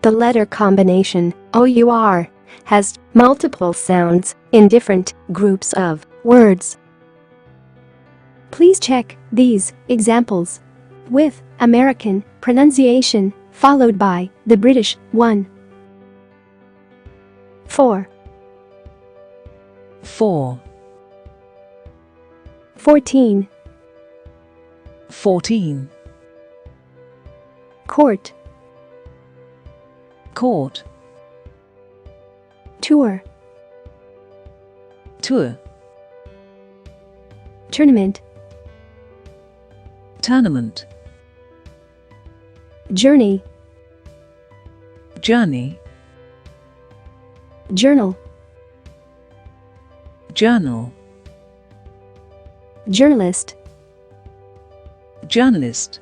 The letter combination OUR has multiple sounds in different groups of words. Please check these examples with American pronunciation followed by the British one. 4, 14, 14, court, court, tour, tour, tournament, tournament, journey, journey, journal, journal, journalist, journalist,